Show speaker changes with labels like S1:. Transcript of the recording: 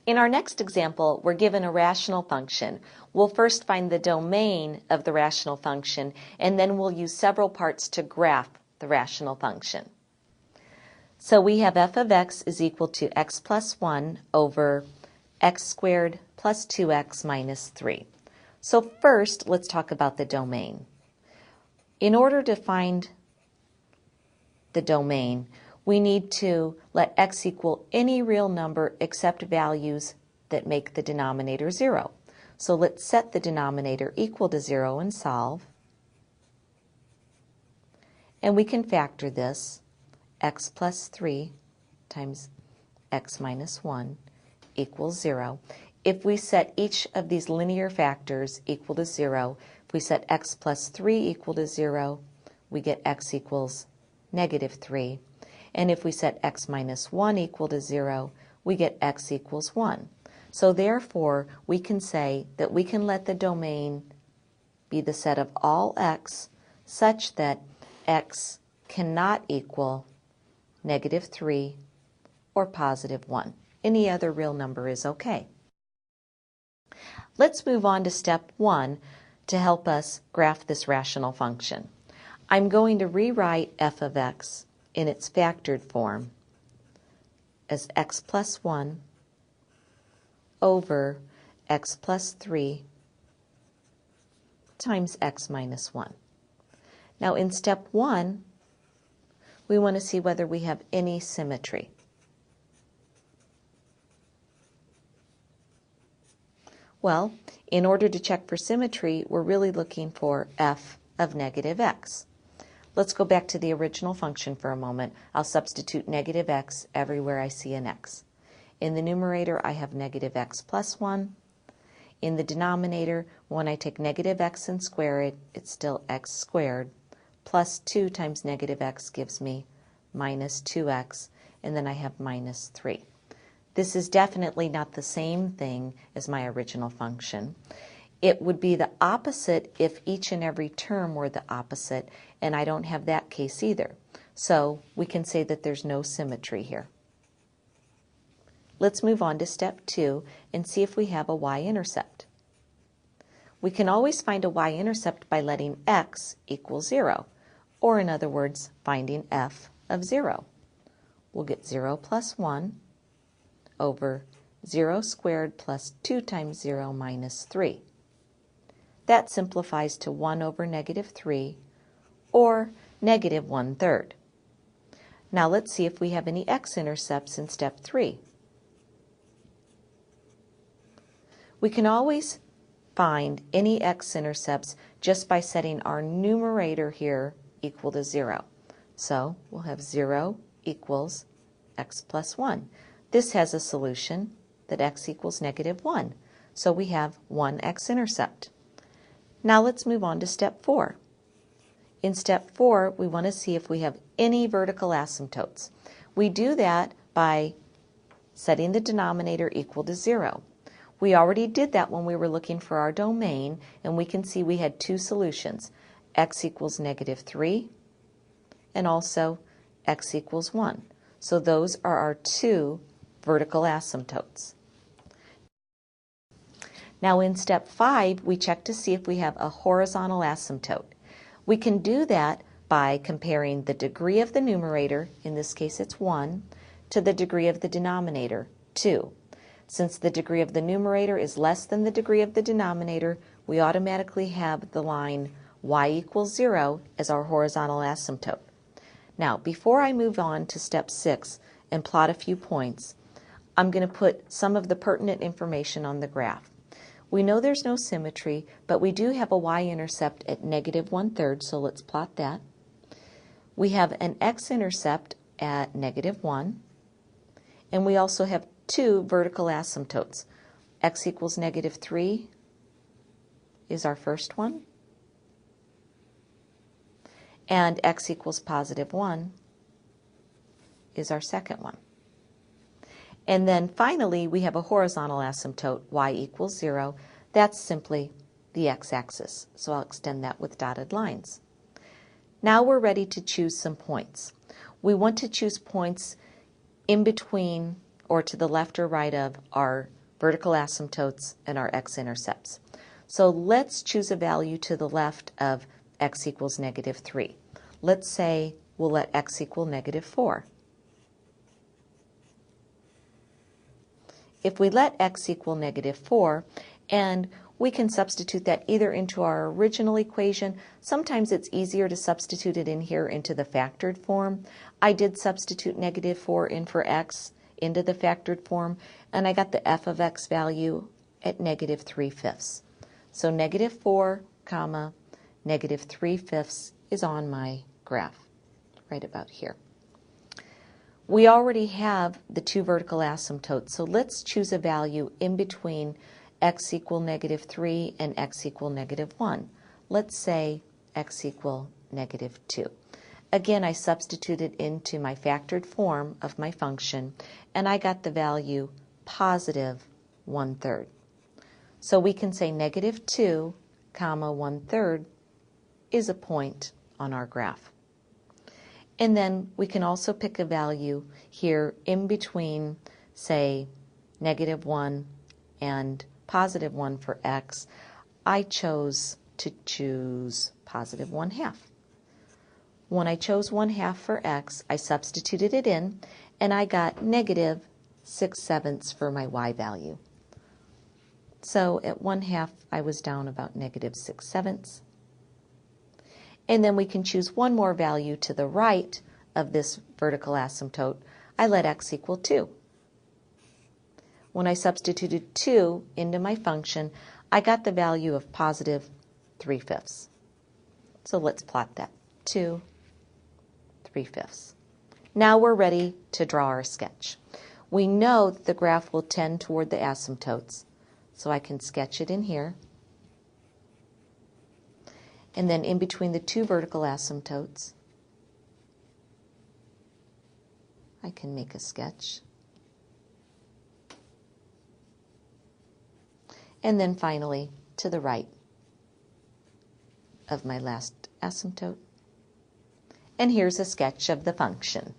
S1: In our next example, we're given a rational function. We'll first find the domain of the rational function, and then we'll use several parts to graph the rational function. So we have f of x is equal to x plus 1 over x squared plus 2x minus 3. So first, let's talk about the domain. In order to find the domain, we need to let x equal any real number except values that make the denominator 0. So let's set the denominator equal to 0 and solve. And we can factor this. X plus 3 times x minus 1 equals 0. If we set each of these linear factors equal to 0, if we set x plus 3 equal to 0, we get x equals negative 3. And if we set x minus 1 equal to 0, we get x equals 1. So therefore, we can say that we can let the domain be the set of all x such that x cannot equal negative 3 or positive 1. Any other real number is okay. Let's move on to step 1 to help us graph this rational function. I'm going to rewrite f of x in its factored form as x plus 1 over x plus 3 times x minus 1. Now in step 1, we want to see whether we have any symmetry. Well, in order to check for symmetry, we're really looking for f of negative x. Let's go back to the original function for a moment. I'll substitute negative x everywhere I see an x. In the numerator, I have negative x plus 1. In the denominator, when I take negative x and square it, it's still x squared. Plus 2 times negative x gives me minus 2x, and then I have minus 3. This is definitely not the same thing as my original function. It would be the opposite if each and every term were the opposite, and I don't have that case either. So we can say that there's no symmetry here. Let's move on to step 2 and see if we have a y-intercept. We can always find a y-intercept by letting x equal 0, or in other words, finding f of 0. We'll get 0 plus 1 over 0 squared plus 2 times 0 minus 3. That simplifies to 1 over negative 3, or negative 1/3. Now let's see if we have any x-intercepts in step 3. We can always find any x-intercepts just by setting our numerator here equal to 0. So we'll have 0 equals x plus 1. This has a solution that x equals negative 1. So we have one x-intercept. Now let's move on to step 4. In step 4, we want to see if we have any vertical asymptotes. We do that by setting the denominator equal to 0. We already did that when we were looking for our domain, and we can see we had two solutions, x equals negative 3 and also x equals 1. So those are our two vertical asymptotes. Now in step 5, we check to see if we have a horizontal asymptote. We can do that by comparing the degree of the numerator, in this case it's 1, to the degree of the denominator, 2. Since the degree of the numerator is less than the degree of the denominator, we automatically have the line y equals 0 as our horizontal asymptote. Now, before I move on to step 6 and plot a few points, I'm going to put some of the pertinent information on the graph. We know there's no symmetry, but we do have a y-intercept at negative 1/3, so let's plot that. We have an x-intercept at negative 1, and we also have two vertical asymptotes. X equals negative 3 is our first one, and x equals positive 1 is our second one. And then finally, we have a horizontal asymptote, y equals 0. That's simply the x-axis, so I'll extend that with dotted lines. Now we're ready to choose some points. We want to choose points in between or to the left or right of our vertical asymptotes and our x-intercepts. So let's choose a value to the left of x equals negative 3. Let's say we'll let x equal negative 4. If we let x equal negative 4, and we can substitute that either into our original equation. Sometimes it's easier to substitute it in here into the factored form. I did substitute negative 4 in for x into the factored form, and I got the f of x value at negative 3/5. So negative 4, comma, negative 3/5 is on my graph, right about here. We already have the two vertical asymptotes, so let's choose a value in between x equal negative 3 and x equal negative 1. Let's say x equal negative 2. Again, I substituted into my factored form of my function, and I got the value positive 1/3. So we can say negative 2, comma 1/3 is a point on our graph. And then we can also pick a value here in between, say, negative 1 and positive 1 for x. I chose to choose positive 1/2. When I chose 1/2 for x, I substituted it in, and I got negative 6/7 for my y value. So at 1/2, I was down about negative 6/7. And then we can choose one more value to the right of this vertical asymptote. I let x equal 2. When I substituted 2 into my function, I got the value of positive 3/5. So let's plot that. 2, 3/5. Now we're ready to draw our sketch. We know that the graph will tend toward the asymptotes, so I can sketch it in here. And then in between the two vertical asymptotes, I can make a sketch. And then finally, to the right of my last asymptote. And here's a sketch of the function.